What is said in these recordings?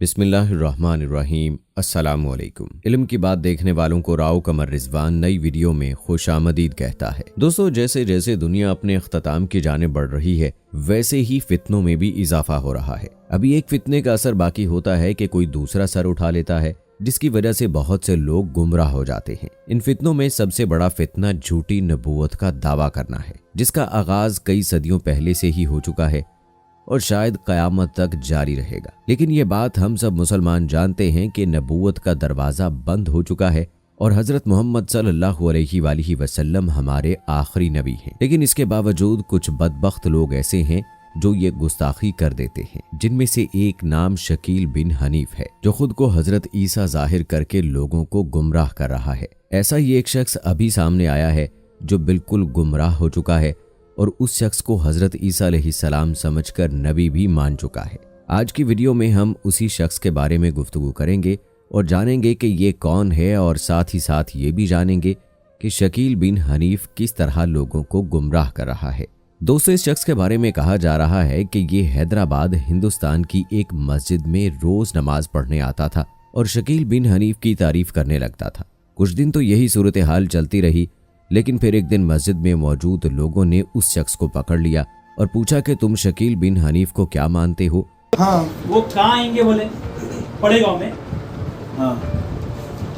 बिस्मिल्लाहिर्रहमानिर्रहीम। अस्सलाम वालेकुम। इल्म की बात देखने वालों को राव कमर रिजवान नई वीडियो में खुश आमदीद कहता है। दोस्तों, जैसे जैसे दुनिया अपने अख्ताम की जाने बढ़ रही है, वैसे ही फितनों में भी इजाफा हो रहा है। अभी एक फितने का असर बाकी होता है कि कोई दूसरा सर उठा लेता है, जिसकी वजह से बहुत से लोग गुमराह हो जाते हैं। इन फितनों में सबसे बड़ा फितना झूठी नबूवत का दावा करना है, जिसका आगाज कई सदियों पहले से ही हो चुका है और शायद क़यामत तक जारी रहेगा। लेकिन ये बात हम सब मुसलमान जानते हैं कि नबूवत का दरवाज़ा बंद हो चुका है और हज़रत मोहम्मद सल्लल्लाहु अलैहि वसल्लम हमारे आखिरी नबी हैं। लेकिन इसके बावजूद कुछ बदबख्त लोग ऐसे हैं जो ये गुस्ताखी कर देते हैं, जिनमें से एक नाम शकील बिन हनीफ है, जो खुद को हज़रत ईसा जाहिर करके लोगों को गुमराह कर रहा है। ऐसा ही एक शख्स अभी सामने आया है जो बिल्कुल गुमराह हो चुका है और उस शख्स को हज़रत ईसा अलैहिस्सलाम समझकर नबी भी मान चुका है। आज की वीडियो में हम उसी शख्स के बारे में गुफ्तगू करेंगे और जानेंगे कि ये कौन है, और साथ ही साथ ये भी जानेंगे कि शकील बिन हनीफ किस तरह लोगों को गुमराह कर रहा है। दोस्तों, इस शख्स के बारे में कहा जा रहा है कि ये हैदराबाद हिंदुस्तान की एक मस्जिद में रोज नमाज पढ़ने आता था और शकील बिन हनीफ की तारीफ करने लगता था। कुछ दिन तो यही सूरत हाल चलती रही, लेकिन फिर एक दिन मस्जिद में मौजूद लोगों ने उस शख्स को पकड़ लिया और पूछा कि तुम शकील बिन हनीफ को क्या मानते हो? हाँ, वो कहाँ आएंगे? बोले बड़े गांव में। हाँ,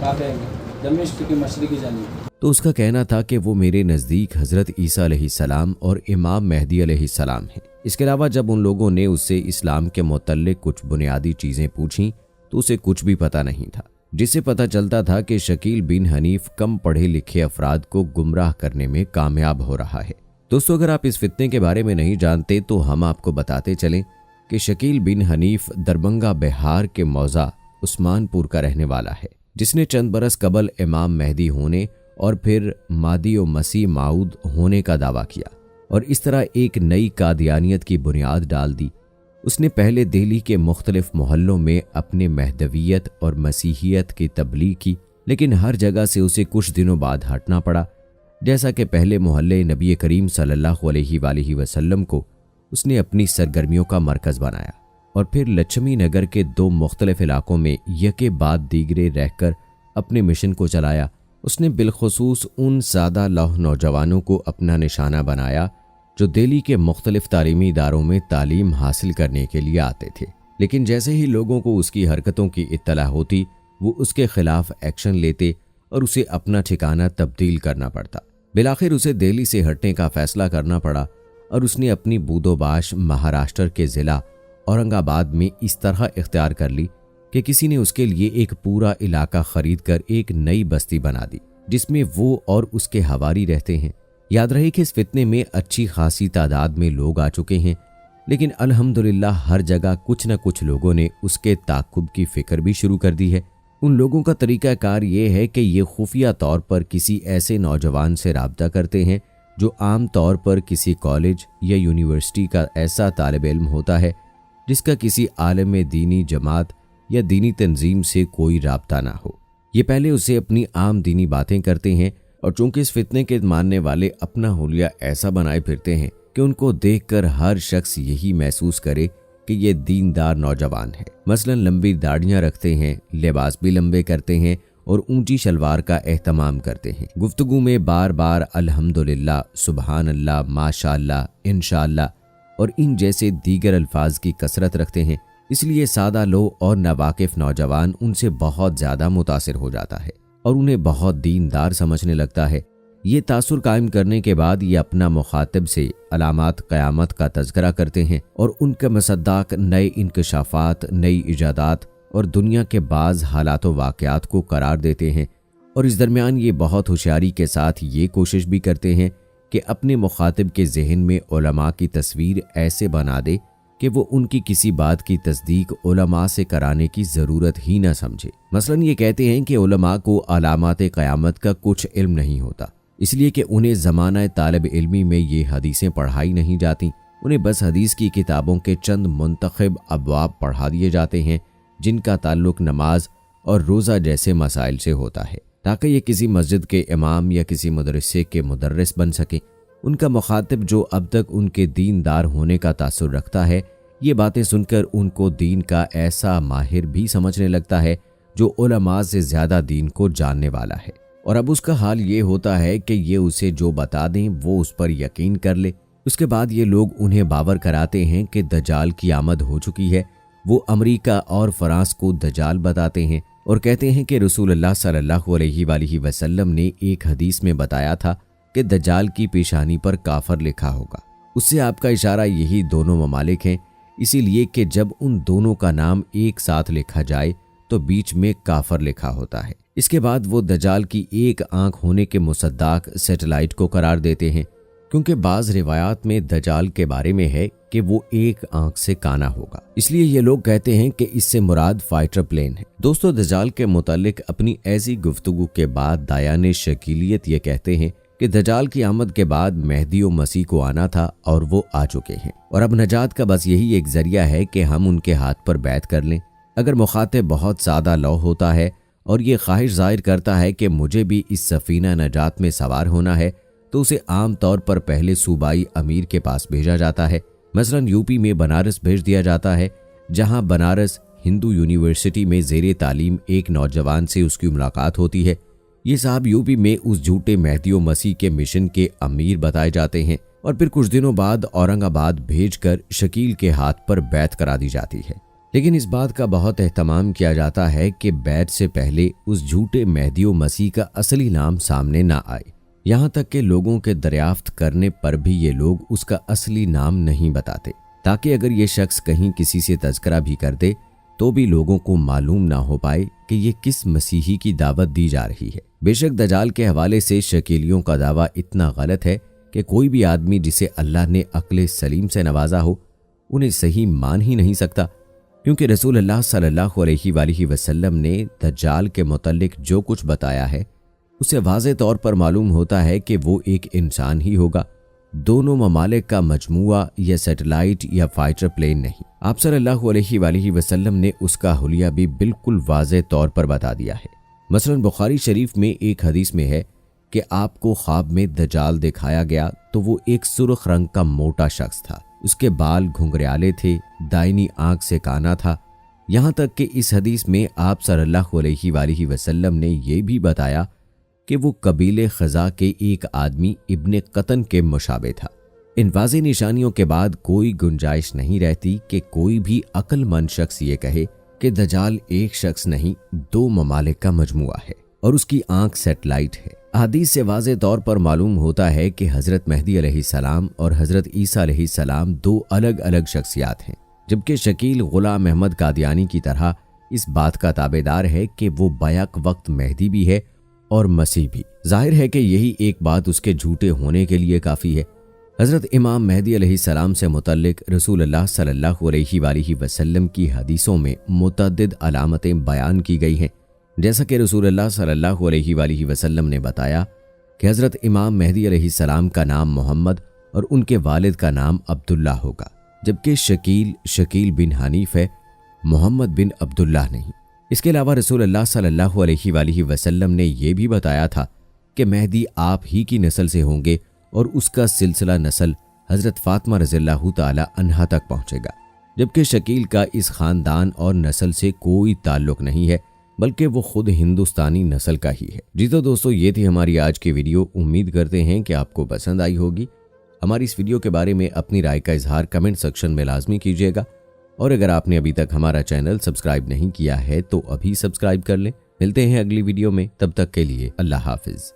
कहाँ पे आएंगे? दमिश्क की मशरिकी जानिब। तो उसका कहना था कि वो मेरे नज़दीक हज़रत ईसा अलैहिस्सलाम और इमाम मेहदी अलैहिस्सलाम हैं। इसके अलावा जब उन लोगों ने उससे इस्लाम के मुतल्लिक कुछ बुनियादी चीज़ें पूछीं तो उसे कुछ भी पता नहीं था, जिससे पता चलता था कि शकील बिन हनीफ कम पढ़े लिखे अफराद को गुमराह करने में कामयाब हो रहा है। दोस्तों, अगर आप इस फितने के बारे में नहीं जानते तो हम आपको बताते चलें कि शकील बिन हनीफ दरभंगा बिहार के मौज़ा उस्मानपुर का रहने वाला है, जिसने चंद बरस कबल इमाम मेहदी होने और फिर मादी व मसीह माऊद होने का दावा किया और इस तरह एक नई कादियानियत की बुनियाद डाल दी। उसने पहले दिल्ली के मुख्तलिफ मोहल्लों में अपने महदवियत और मसीहियत की तबलीग की, लेकिन हर जगह से उसे कुछ दिनों बाद हटना पड़ा। जैसा कि पहले मोहल्ले नबी करीम सल्लल्लाहु अलैहि वसल्लम को उसने अपनी सरगर्मियों का मरकज़ बनाया और फिर लक्ष्मी नगर के दो मुख्तलिफ इलाकों में यके बाद दीगरे रहकर अपने मिशन को चलाया। उसने बिलखुसूस उन सादा लौह नौजवानों को अपना निशाना बनाया जो दिल्ली के मुख्तलिफ तालीमी इदारों में तालीम हासिल करने के लिए आते थे, लेकिन जैसे ही लोगों को उसकी हरकतों की इत्तला होती वो उसके खिलाफ एक्शन लेते और उसे अपना ठिकाना तब्दील करना पड़ता। बिलाखिर उसे दिल्ली से हटने का फैसला करना पड़ा और उसने अपनी बूदोबाश महाराष्ट्र के ज़िला औरंगाबाद में इस तरह इख्तियार कर ली कि किसी ने उसके लिए एक पूरा इलाका खरीद कर एक नई बस्ती बना दी, जिसमें वो और उसके हवारी रहते हैं। याद रहे कि इस फितने में अच्छी खासी तादाद में लोग आ चुके हैं, लेकिन अल्हम्दुलिल्लाह हर जगह कुछ न कुछ लोगों ने उसके ताक़ुब की फ़िक्र भी शुरू कर दी है। उन लोगों का तरीक़ाकार ये है कि ये खुफिया तौर पर किसी ऐसे नौजवान से राब्ता करते हैं जो आम तौर पर किसी कॉलेज या यूनिवर्सिटी का ऐसा तालिब इल्म होता है जिसका किसी आलम दीनी जमात या दीनी तंजीम से कोई राब्ता ना हो। ये पहले उसे अपनी आम दीनी बातें करते हैं और चूंकि इस फितने के मानने वाले अपना हुलिया ऐसा बनाए फिरते हैं कि उनको देखकर हर शख्स यही महसूस करे कि ये दीनदार नौजवान है। मसलन लंबी दाढ़ियां रखते हैं, लिबास भी लंबे करते हैं और ऊंची शलवार का एहतमाम करते हैं। गुफ्तगू में बार बार अल्हम्दुलिल्लाह, सुबहान अल्लाह, माशाअल्लाह, इंशाअल्लाह और इन जैसे दीगर अल्फाज की कसरत रखते हैं। इसलिए सादा लोग और नावाकिफ नौजवान उनसे बहुत ज़्यादा मुतासिर हो जाता है और उन्हें बहुत दीनदार समझने लगता है। ये तासुर कायम करने के बाद ये अपना मुखातिब से अलामात क़यामत का तज़किरा करते हैं और उनके मसद्दाक नए इंकशाफात, नई इजादात और दुनिया के बाज़ हालात व वाक़यात को करार देते हैं। और इस दरमियान ये बहुत होशियारी के साथ ये कोशिश भी करते हैं कि अपने मुखातिब के जहन में उलमा की तस्वीर ऐसे बना दे कि वो उनकी किसी बात की तस्दीक उलमा से कराने की ज़रूरत ही न समझे। मसलन ये कहते हैं कि उलमा को अलामात क़यामत का कुछ इल्म नहीं होता, इसलिए कि उन्हें ज़माना तालिब इल्मी में ये हदीसें पढ़ाई नहीं जाती। उन्हें बस हदीस की किताबों के चंद मुंतखब अबवाब पढ़ा दिए जाते हैं जिनका ताल्लुक़ नमाज और रोज़ा जैसे मसाइल से होता है, ताकि ये किसी मस्जिद के इमाम या किसी मदरसे के मुदर्रिस बन सकें। उनका मुखातिब जो अब तक उनके दीनदार होने का तासुर रखता है, یہ باتیں سن کر ان کو دین کا ایسا ماہر بھی سمجھنے لگتا ہے جو علماء سے زیادہ دین کو جاننے والا ہے، اور اب اس کا حال یہ ہوتا ہے کہ یہ اسے جو بتا دیں وہ اس پر یقین کر لے۔ اس کے بعد یہ لوگ انہیں باور کراتے ہیں کہ دجال کی آمد ہو چکی ہے۔ وہ امریکہ اور فرانس کو دجال بتاتے ہیں اور کہتے ہیں کہ رسول اللہ صلی اللہ علیہ وآلہ وسلم نے ایک حدیث میں بتایا تھا کہ دجال کی پیشانی پر کافر لکھا ہوگا۔ اس سے آپ کا اشارہ یہی دونوں ممالک ہیں، اسی لیے کہ جب ان دونوں کا نام ایک ساتھ لکھا جائے تو بیچ میں کافر لکھا ہوتا ہے۔ اس کے بعد وہ دجال کی ایک آنکھ ہونے کے مصداق سیٹلائٹ کو قرار دیتے ہیں، کیونکہ بعض روایات میں دجال کے بارے میں ہے کہ وہ ایک آنکھ سے کانا ہوگا، اس لیے یہ لوگ کہتے ہیں کہ اس سے مراد فائٹر پلین ہے۔ دوستو، دجال کے متعلق اپنی ایسی گفتگو کے بعد دایان شکیلیت یہ کہتے ہیں کہ دجال کی آمد کے بعد مہدی و مسیح کو آنا تھا اور وہ آ چکے ہیں، اور اب نجات کا بس یہی ایک ذریعہ ہے کہ ہم ان کے ہاتھ پر بیعت کر لیں۔ اگر مخاطب بہت سادہ لو ہوتا ہے اور یہ خواہش ظاہر کرتا ہے کہ مجھے بھی اس سفینہ نجات میں سوار ہونا ہے، تو اسے عام طور پر پہلے صوبائی امیر کے پاس بھیجا جاتا ہے۔ مثلاً یوپی میں بنارس بھیج دیا جاتا ہے، جہاں بنارس ہندو یونیورسٹی میں زیر تعلیم ایک نوجوان سے اس کی ملاقات ہوتی ہے۔ یہ صاحب یوپی میں اس جھوٹے مہدی و مسیح کے مشن کے امیر بتائے جاتے ہیں، اور پھر کچھ دنوں بعد اورنگ آباد بھیج کر شکیل کے ہاتھ پر بیعت کرا دی جاتی ہے۔ لیکن اس بات کا بہت اہتمام کیا جاتا ہے کہ بیعت سے پہلے اس جھوٹے مہدی و مسیح کا اصلی نام سامنے نہ آئے، یہاں تک کہ لوگوں کے دریافت کرنے پر بھی یہ لوگ اس کا اصلی نام نہیں بتاتے، تاکہ اگر یہ شخص کہیں کسی سے تذکرہ بھی کر دے تو بھی لوگوں کو معلوم نہ ہو پائے کہ یہ کس مسیحی کی دعوت دی جا رہی ہے۔ بے شک دجال کے حوالے سے شکیلیوں کا دعویٰ اتنا غلط ہے کہ کوئی بھی آدمی جسے اللہ نے عقل سلیم سے نوازا ہو انہیں صحیح مان ہی نہیں سکتا، کیونکہ رسول اللہ صلی اللہ علیہ وآلہ وسلم نے دجال کے متعلق جو کچھ بتایا ہے اسے واضح طور پر معلوم ہوتا ہے کہ وہ ایک انسان ہی ہوگا، دونوں ممالک کا مجموعہ یا سیٹلائٹ یا فائٹر پلین نہیں۔ آپ صلی اللہ علیہ وآلہ وسلم نے اس کا حلیہ بھی بالکل واضح طور پر بتا دیا ہے۔ مثلاً بخاری شریف میں ایک حدیث میں ہے کہ آپ کو خواب میں دجال دکھایا گیا تو وہ ایک سرخ رنگ کا موٹا شخص تھا، اس کے بال گھنگریالے تھے، دائنی آنکھ سے کانا تھا۔ یہاں تک کہ اس حدیث میں آپ صلی اللہ علیہ وآلہ وسلم نے یہ بھی بتایا کہ وہ قبیلے خزا کے ایک آدمی ابن قطن کے مشابہ تھا۔ ان واضح نشانیوں کے بعد کوئی گنجائش نہیں رہتی کہ کوئی بھی عقل مند شخص یہ کہے کہ دجال ایک شخص نہیں، دو ممالک کا مجموعہ ہے اور اس کی آنکھ سیٹلائٹ ہے۔ حدیث سے واضح طور پر معلوم ہوتا ہے کہ حضرت مہدی علیہ السلام اور حضرت عیسیٰ علیہ السلام دو الگ الگ شخصیات ہیں، جبکہ شکیل غلام احمد قادیانی کی طرح اس بات کا تابعدار ہے کہ وہ بیک وقت مہدی بھی ہے اور مسیح بھی۔ ظاہر ہے کہ یہی ایک بات اس کے جھوٹے ہونے کے لیے کافی ہے۔ حضرت امام مہدی علیہ السلام سے متعلق رسول اللہ صلی اللہ علیہ وآلہ وسلم کی حدیثوں میں متعدد علامتیں بیان کی گئی ہیں، جیسا کہ رسول اللہ صلی اللہ علیہ وآلہ وسلم نے بتایا کہ حضرت امام مہدی علیہ السلام کا نام محمد اور ان کے والد کا نام عبداللہ ہوگا، جبکہ شکیل بن حنیف ہے، محمد بن عبداللہ نہیں۔ اس کے علاوہ رسول اللہ صلی اللہ علیہ وآلہ وسلم نے یہ بھی بتایا تھا کہ مہدی آپ ہی کی نسل سے ہوں گے اور اس کا سلسلہ نسل حضرت فاطمہ رضی اللہ تعالی عنہا تک پہنچے گا، جبکہ شکیل کا اس خاندان اور نسل سے کوئی تعلق نہیں ہے، بلکہ وہ خود ہندوستانی نسل کا ہی ہے۔ جی تو دوستو، یہ تھی ہماری آج کی ویڈیو۔ امید کرتے ہیں کہ آپ کو پسند آئی ہوگی۔ ہماری اس ویڈیو کے بارے میں اپنی رائے کا اظہار کمنٹ سیکشن میں لازمی کیجیے گا، اور اگر آپ نے ابھی تک ہمارا چینل سبسکرائب نہیں کیا ہے تو ابھی سبسکرائب کر لیں۔ ملتے ہیں اگلی ویڈیو میں، تب تک کے لیے اللہ حافظ۔